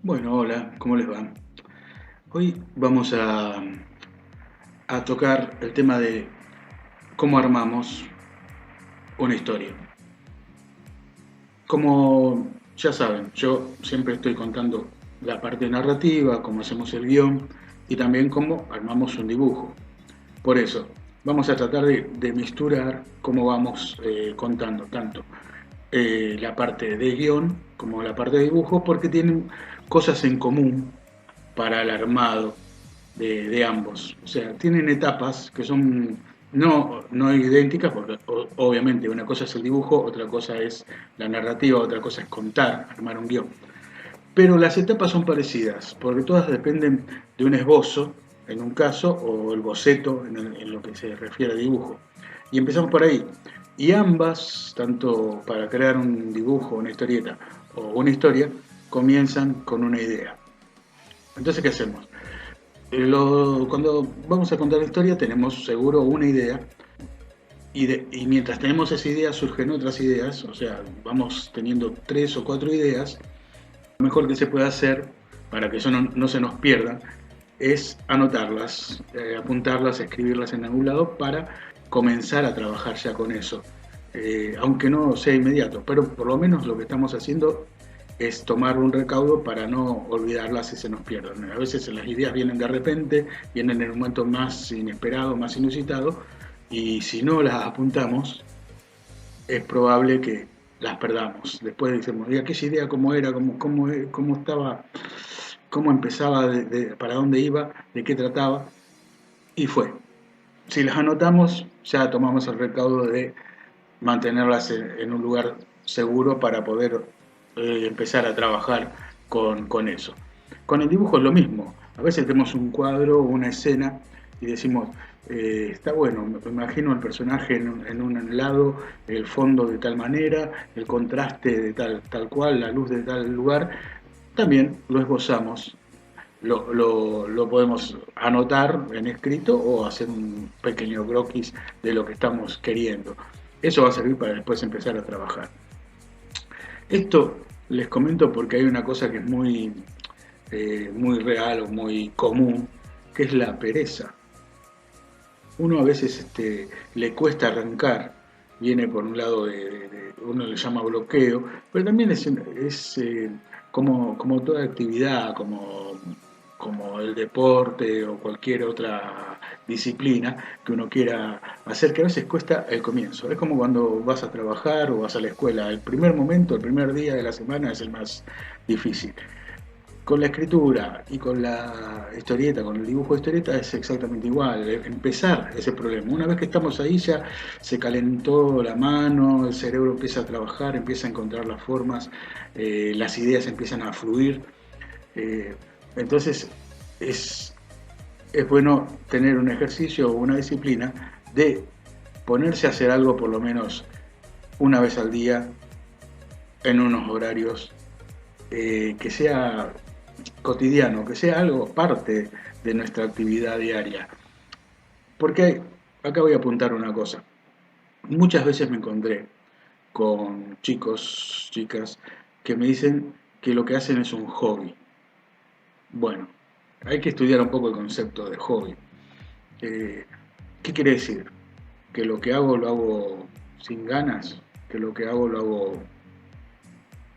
Bueno, hola, ¿cómo les va? Hoy vamos a tocar el tema de cómo armamos una historia. Como ya saben, yo siempre estoy contando la parte narrativa, cómo hacemos el guión y también cómo armamos un dibujo. Por eso, vamos a tratar de misturar cómo vamos contando tanto la parte de guión como la parte de dibujo porque tienen cosas en común para el armado de ambos. O sea, tienen etapas que son no idénticas, porque obviamente una cosa es el dibujo, otra cosa es la narrativa, otra cosa es contar, armar un guión. Pero las etapas son parecidas, porque todas dependen de un esbozo, en un caso, o el boceto en lo que se refiere a dibujo. Y empezamos por ahí. Y ambas, tanto para crear un dibujo, una historieta o una historia, comienzan con una idea. Entonces, ¿qué hacemos? Cuando vamos a contar la historia tenemos seguro una idea y mientras tenemos esa idea surgen otras ideas, o sea, vamos teniendo tres o cuatro ideas. Lo mejor que se puede hacer para que eso no se nos pierda es anotarlas, apuntarlas, escribirlas en algún lado para comenzar a trabajar ya con eso. Aunque no sea inmediato, pero por lo menos lo que estamos haciendo es tomar un recaudo para no olvidarlas y se nos pierdan. A veces las ideas vienen de repente, vienen en un momento más inesperado, más inusitado, y si no las apuntamos, es probable que las perdamos. Después decimos, ¿y aquella idea cómo era, cómo estaba, cómo empezaba, para dónde iba, de qué trataba? Y fue. Si las anotamos, ya tomamos el recaudo de mantenerlas en un lugar seguro para poder empezar a trabajar con eso. Con el dibujo es lo mismo. A veces tenemos un cuadro o una escena y decimos, está bueno, me imagino el personaje en un lado, el fondo de tal manera, el contraste de tal cual, la luz de tal lugar. También lo esbozamos, lo podemos anotar en escrito o hacer un pequeño croquis de lo que estamos queriendo. Eso va a servir para después empezar a trabajar. Esto les comento porque hay una cosa que es muy real o muy común, que es la pereza. Uno a veces le cuesta arrancar, viene por un lado uno le llama bloqueo, pero también es como toda actividad, como el deporte o cualquier otra disciplina que uno quiera hacer, que a veces cuesta el comienzo. Es como cuando vas a trabajar o vas a la escuela. El primer momento, el primer día de la semana es el más difícil. Con la escritura y con la historieta, con el dibujo de historieta es exactamente igual, empezar ese problema. Una vez que estamos ahí ya se calentó la mano, el cerebro empieza a trabajar, empieza a encontrar las formas, las ideas empiezan a fluir. eh, entonces es, es bueno tener un ejercicio o una disciplina de ponerse a hacer algo por lo menos una vez al día en unos horarios que sea cotidiano, que sea algo parte de nuestra actividad diaria. Porque acá voy a apuntar una cosa. Muchas veces me encontré con chicos, chicas, que me dicen que lo que hacen es un hobby. Bueno, hay que estudiar un poco el concepto de hobby. Eh, ¿Qué quiere decir? Que lo que hago lo hago sin ganas, que lo que hago lo hago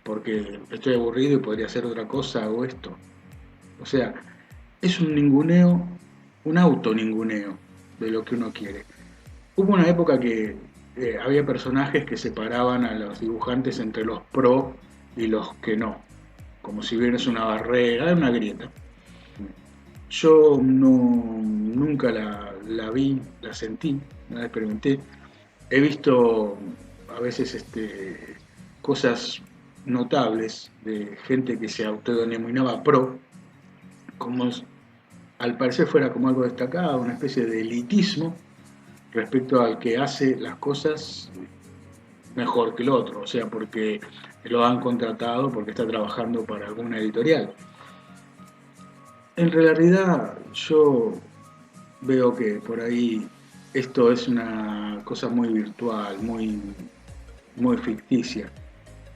porque estoy aburrido y podría hacer otra cosa o esto. O sea, es un ninguneo, un autoninguneo de lo que uno quiere. Hubo una época que había personajes que separaban a los dibujantes entre los pro y los que no, como si hubiera una barrera, una grieta. Yo nunca la vi, la sentí, la experimenté. He visto a veces cosas notables de gente que se autodenominaba pro, como al parecer fuera como algo destacado, una especie de elitismo respecto al que hace las cosas mejor que el otro, o sea, porque lo han contratado, porque está trabajando para alguna editorial. En realidad yo veo que por ahí esto es una cosa muy virtual, muy ficticia.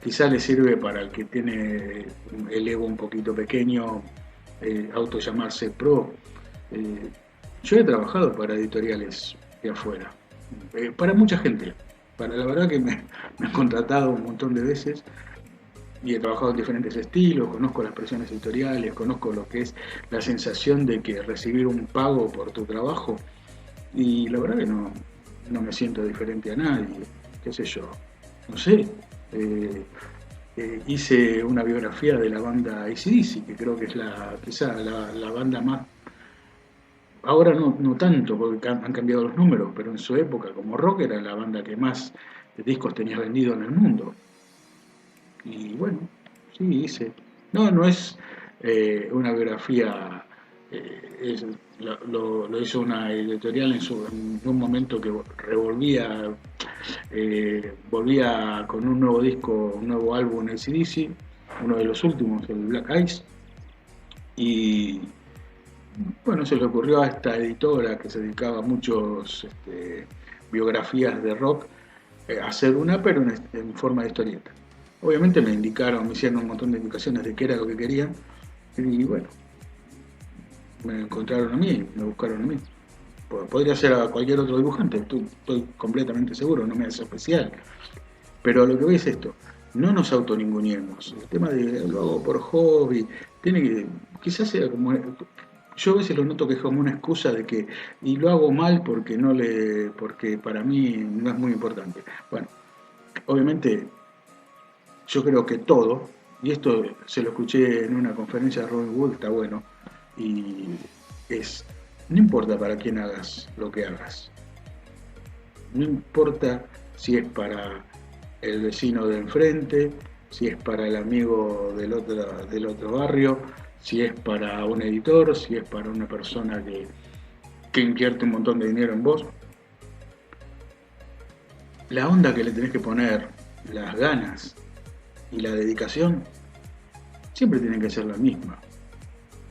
quizá le sirve para el que tiene el ego un poquito pequeño, auto llamarse pro. Eh, yo he trabajado para editoriales de afuera, para mucha gente. La verdad que me han contratado un montón de veces y he trabajado en diferentes estilos, conozco las presiones editoriales, conozco lo que es la sensación de que recibir un pago por tu trabajo y la verdad que no me siento diferente a nadie, qué sé yo, no sé. eh, Hice una biografía de la banda AC/DC, que creo que es quizá la banda más, ahora no tanto, porque han cambiado los números, pero en su época como rock era la banda que más discos tenía vendido en el mundo. Y bueno, sí, hice. No es una biografía, lo hizo una editorial en un momento que volvía con un nuevo disco, un nuevo álbum en AC/DC, uno de los últimos, el Black Ice, y bueno, se le ocurrió a esta editora que se dedicaba a muchos biografías de rock, hacer una, pero en forma de historieta. Obviamente me hicieron un montón de indicaciones de qué era lo que querían, y bueno, me encontraron a mí, me buscaron a mí. Podría ser a cualquier otro dibujante, estoy completamente seguro, no me hace especial. Pero lo que voy es esto, no nos autoningunemos. El tema de lo hago por hobby, tiene que, quizás sea como, yo a veces lo noto que es como una excusa de que, y lo hago mal porque para mí no es muy importante. Bueno, obviamente yo creo que todo, y esto se lo escuché en una conferencia de Robin Wood, está bueno, y es, no importa para quién hagas lo que hagas, no importa si es para el vecino de enfrente, si es para el amigo del otro barrio, si es para un editor, si es para una persona que invierte un montón de dinero en vos. La onda que le tenés que poner, las ganas y la dedicación, siempre tienen que ser la misma.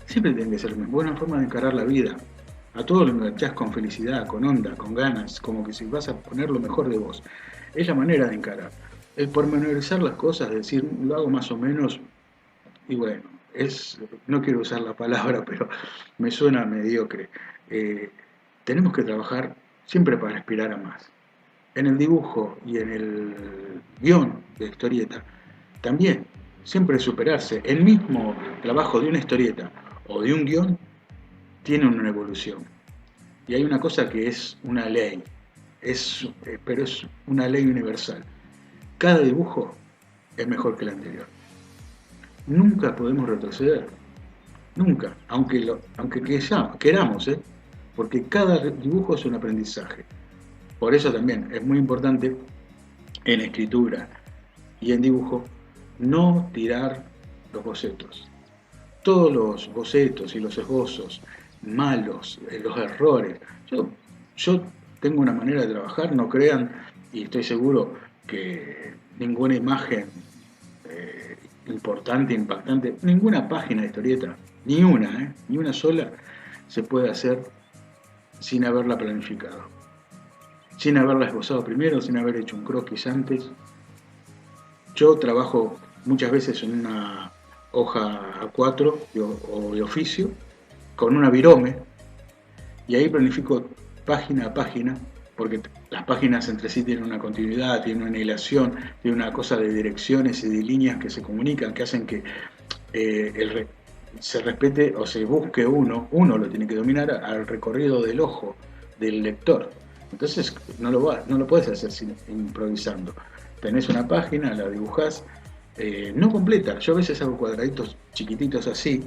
Siempre tienen que ser la misma. Buena forma de encarar la vida. A todo lo enganchás con felicidad, con onda, con ganas, como que si vas a poner lo mejor de vos. Es la manera de encarar. El pormenorizar las cosas, decir, lo hago más o menos, y bueno, no quiero usar la palabra, pero me suena mediocre. Eh, Tenemos que trabajar siempre para aspirar a más. En el dibujo y en el guión de historieta, también, siempre superarse. El mismo trabajo de una historieta o de un guión tiene una evolución. Y hay una cosa que es una ley, pero es una ley universal. Cada dibujo es mejor que el anterior. Nunca podemos retroceder, nunca, aunque queramos, porque cada dibujo es un aprendizaje. Por eso también es muy importante en escritura y en dibujo no tirar los bocetos. Todos los bocetos y los esbozos malos, los errores. Yo tengo una manera de trabajar, no crean, y estoy seguro que ninguna imagen importante, impactante, ninguna página de historieta, ni una sola, se puede hacer sin haberla planificado, sin haberla esbozado primero, sin haber hecho un croquis antes. Yo trabajo muchas veces en una hoja A4 o de oficio, con una virome, y ahí planifico página a página, porque las páginas entre sí tienen una continuidad, tienen una hilación, tienen una cosa de direcciones y de líneas que se comunican, que hacen que se respete o se busque uno lo tiene que dominar al recorrido del ojo del lector. Entonces no lo puedes hacer improvisando. Tenés una página, la dibujás, no completa. Yo a veces hago cuadraditos chiquititos así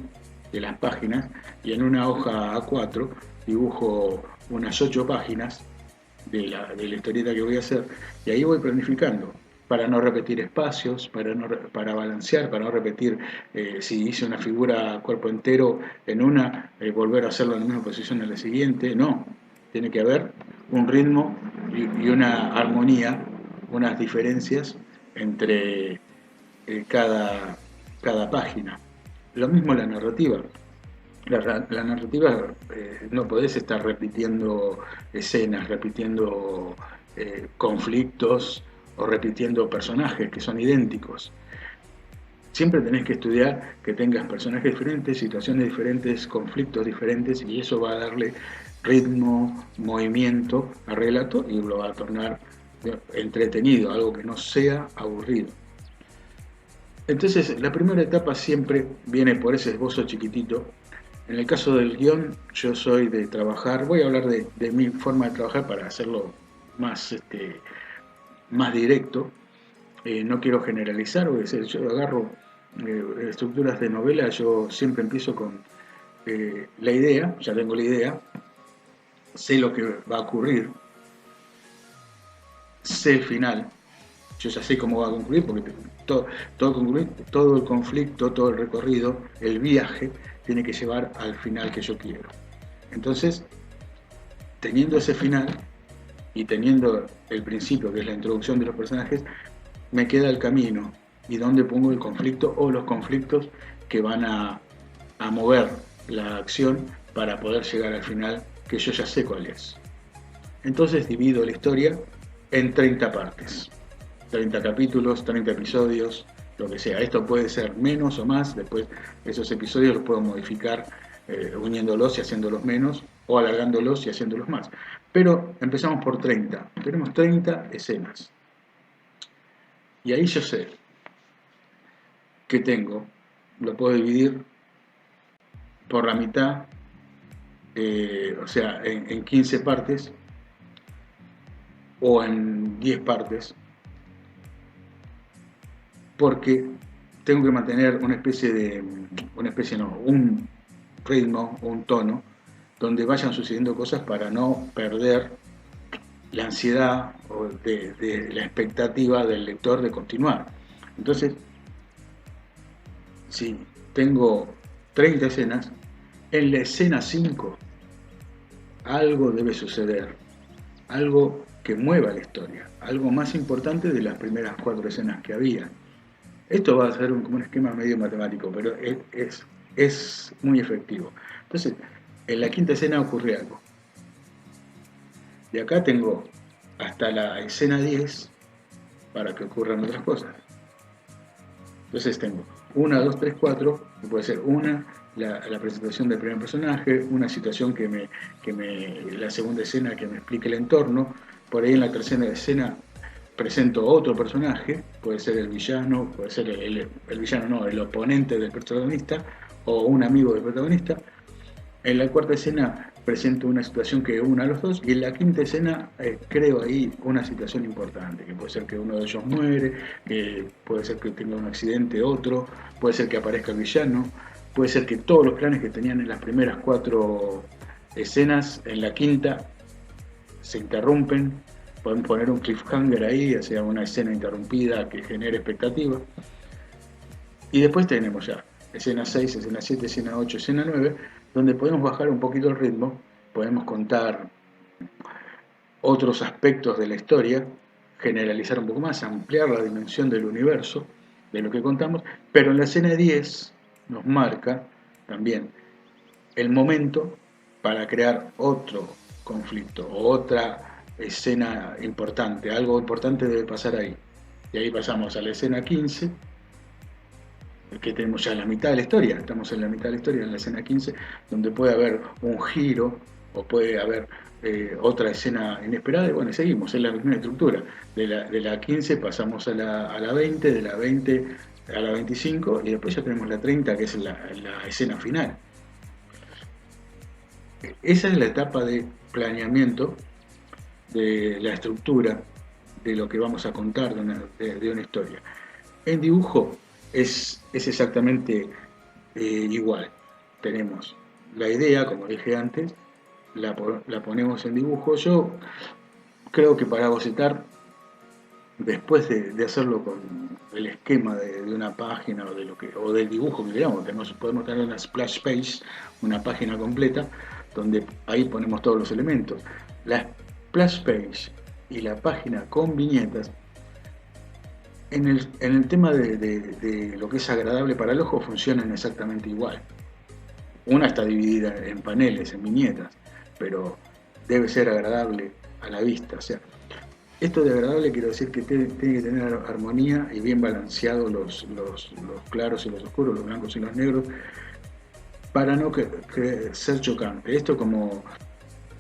de las páginas y en una hoja A4 dibujo unas 8 páginas de la historieta que voy a hacer y ahí voy planificando para no repetir espacios, para balancear, para no repetir si hice una figura cuerpo entero en una, volver a hacerlo en la misma posición en la siguiente, no, tiene que haber un ritmo y una armonía, unas diferencias entre cada página. Lo mismo la narrativa. La narrativa, no podés estar repitiendo escenas, repitiendo conflictos o repitiendo personajes que son idénticos. Siempre tenés que estudiar que tengas personajes diferentes, situaciones diferentes, conflictos diferentes, y eso va a darle ritmo, movimiento al relato y lo va a tornar entretenido, algo que no sea aburrido. Entonces, la primera etapa siempre viene por ese esbozo chiquitito. En el caso del guión, yo soy de trabajar, voy a hablar de mi forma de trabajar para hacerlo más, más directo. No quiero generalizar, o decir, yo agarro estructuras de novela, yo siempre empiezo con la idea, ya tengo la idea, sé lo que va a ocurrir, sé el final, yo ya sé cómo va a concluir, porque todo el conflicto, todo el recorrido, el viaje, tiene que llevar al final que yo quiero. Entonces, teniendo ese final y teniendo el principio, que es la introducción de los personajes, me queda el camino y dónde pongo el conflicto o los conflictos que van a mover la acción para poder llegar al final, que yo ya sé cuál es. Entonces divido la historia en 30 partes, 30 capítulos, 30 episodios, lo que sea. Esto puede ser menos o más, después esos episodios los puedo modificar uniéndolos y haciéndolos menos, o alargándolos y haciéndolos más. Pero empezamos por 30. Tenemos 30 escenas. Y ahí yo sé que tengo, lo puedo dividir por la mitad, o sea, en 15 partes o en 10 partes, porque tengo que mantener un ritmo o un tono donde vayan sucediendo cosas para no perder la ansiedad o de la expectativa del lector de continuar. Entonces, si tengo 30 escenas, en la escena 5 algo debe suceder, algo que mueva la historia, algo más importante de las primeras 4 escenas que había. Esto va a ser como un esquema medio matemático, pero es muy efectivo. Entonces, en la quinta escena ocurre algo. De acá tengo hasta la escena 10 para que ocurran otras cosas. Entonces tengo 1, 2, 3, 4, que puede ser la presentación del primer personaje, una situación la segunda escena que me explique el entorno, por ahí en la tercera escena presento otro personaje, puede ser el villano, puede ser el villano no, el oponente del protagonista, o un amigo del protagonista. En la cuarta escena presento una situación que una a los dos, y en la quinta escena creo ahí una situación importante, que puede ser que uno de ellos muere, que puede ser que tenga un accidente otro, puede ser que aparezca el villano, puede ser que todos los planes que tenían en las primeras 4 escenas, en la quinta se interrumpen, podemos poner un cliffhanger ahí, o sea, una escena interrumpida que genere expectativa. Y después tenemos ya escena 6, escena 7, escena 8, escena 9, donde podemos bajar un poquito el ritmo, podemos contar otros aspectos de la historia, generalizar un poco más, ampliar la dimensión del universo, de lo que contamos, pero en la escena 10 nos marca también el momento para crear otro conflicto o otra escena importante, algo importante debe pasar ahí. Y ahí pasamos a la escena 15, que tenemos ya la mitad de la historia, estamos en la mitad de la historia, en la escena 15, donde puede haber un giro o puede haber otra escena inesperada, y bueno, seguimos, es la misma estructura. De la 15 pasamos a la 20, de la 20 a la 25, y después ya tenemos la 30, que es la escena final. Esa es la etapa de planeamiento de la estructura de lo que vamos a contar de una historia. En dibujo es exactamente igual. Tenemos la idea, como dije antes, la ponemos en dibujo. Yo creo que para bocetar, después de hacerlo con el esquema de una página o del dibujo que queramos, podemos tener una splash page, una página completa, donde ahí ponemos todos los elementos. La splash page y la página con viñetas, en el tema de lo que es agradable para el ojo, funcionan exactamente igual. Una está dividida en paneles, en viñetas, pero debe ser agradable a la vista. O sea, Esto de agradable quiero decir que tiene que tener armonía y bien balanceado los claros y los oscuros, los blancos y los negros, para no ser chocante. Esto como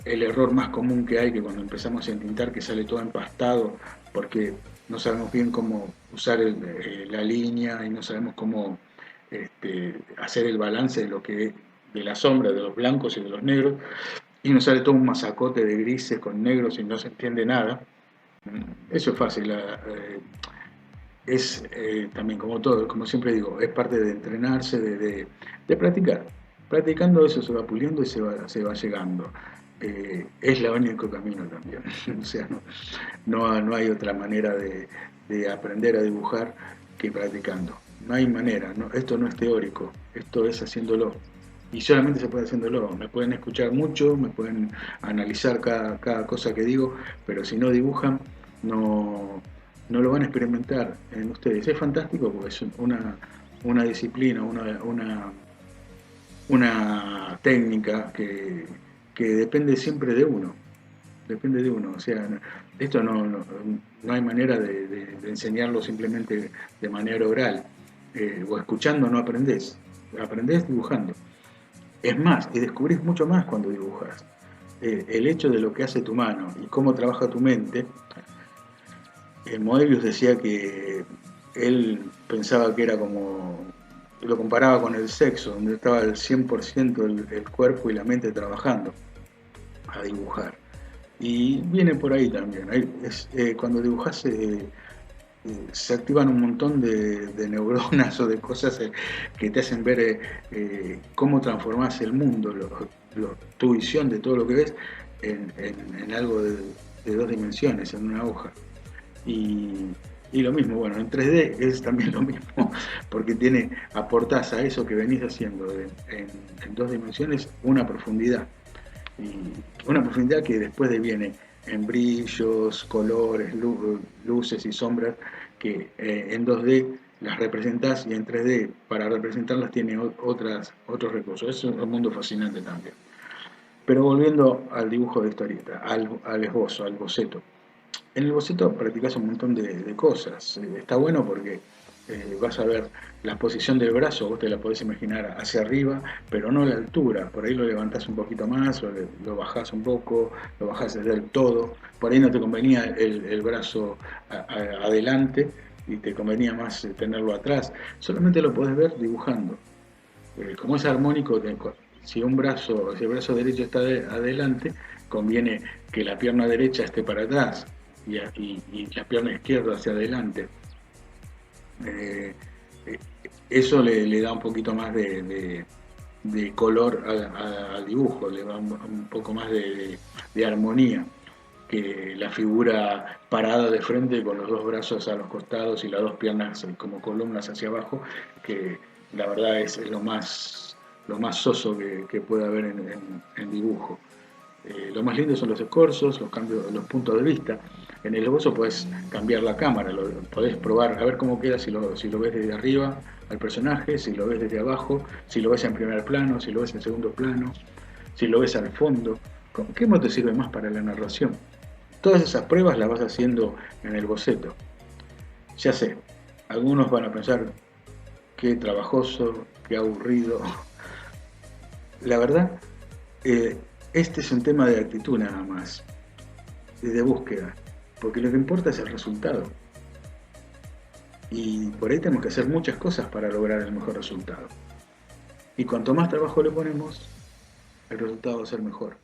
el error más común que hay, que cuando empezamos a entintar que sale todo empastado, porque no sabemos bien cómo usar la línea y no sabemos cómo hacer el balance de la sombra, de los blancos y de los negros, y nos sale todo un masacote de grises con negros y no se entiende nada. Eso es fácil. Es también como todo, como siempre digo, es parte de entrenarse, de practicar. Practicando eso se va puliendo y se va llegando. Es el único camino también. O sea, no hay otra manera de aprender a dibujar que practicando. No hay manera, esto no es teórico, esto es haciéndolo. Y solamente se puede haciéndolo. Me pueden escuchar mucho, me pueden analizar cada cosa que digo, pero si no dibujan, no lo van a experimentar en ustedes. Es fantástico porque es una disciplina, una técnica que depende siempre de uno. Depende de uno. O sea, esto no hay manera de enseñarlo simplemente de manera oral. O escuchando no aprendés. Aprendés dibujando. Es más, y descubrís mucho más cuando dibujas. El hecho de lo que hace tu mano y cómo trabaja tu mente. Moebius decía que él pensaba que era como, lo comparaba con el sexo, donde estaba el 100% el cuerpo y la mente trabajando a dibujar. Y viene por ahí también. Cuando dibujas se activan un montón de neuronas o de cosas que te hacen ver cómo transformás el mundo, tu visión de todo lo que ves en algo de dos dimensiones, en una hoja. Y lo mismo, bueno, en 3D es también lo mismo, porque aportás a eso que venís haciendo en dos dimensiones una profundidad. Y una profundidad que después deviene en brillos, colores, luces y sombras, que en 2D las representás y en 3D para representarlas tiene otros recursos. Es un mundo fascinante también. Pero volviendo al dibujo de historieta, al esbozo, al boceto. En el boceto practicas un montón de cosas. Está bueno porque vas a ver la posición del brazo, vos te la podés imaginar hacia arriba, pero no la altura. Por ahí lo levantás un poquito más, o lo bajás un poco, lo bajás del todo. Por ahí no te convenía el brazo adelante y te convenía más tenerlo atrás. Solamente lo podés ver dibujando. Como es armónico, si si el brazo derecho está adelante, conviene que la pierna derecha esté para atrás y la pierna izquierda hacia adelante. Eh, eh, Eso le da un poquito más de color al dibujo, le da un poco más de armonía que la figura parada de frente con los dos brazos a los costados y las dos piernas como columnas hacia abajo, que la verdad es lo más soso que puede haber en dibujo. Lo más lindo son los escorzos, los cambios, los puntos de vista. En el esbozo podés cambiar la cámara, podés probar a ver cómo queda si lo ves desde arriba al personaje, si lo ves desde abajo, si lo ves en primer plano, si lo ves en segundo plano, si lo ves al fondo. ¿Qué más te sirve más para la narración? Todas esas pruebas las vas haciendo en el boceto. Ya sé, algunos van a pensar qué trabajoso, qué aburrido. La verdad, este es un tema de actitud nada más, de búsqueda, porque lo que importa es el resultado. Y por ahí tenemos que hacer muchas cosas para lograr el mejor resultado. Y cuanto más trabajo le ponemos, el resultado va a ser mejor.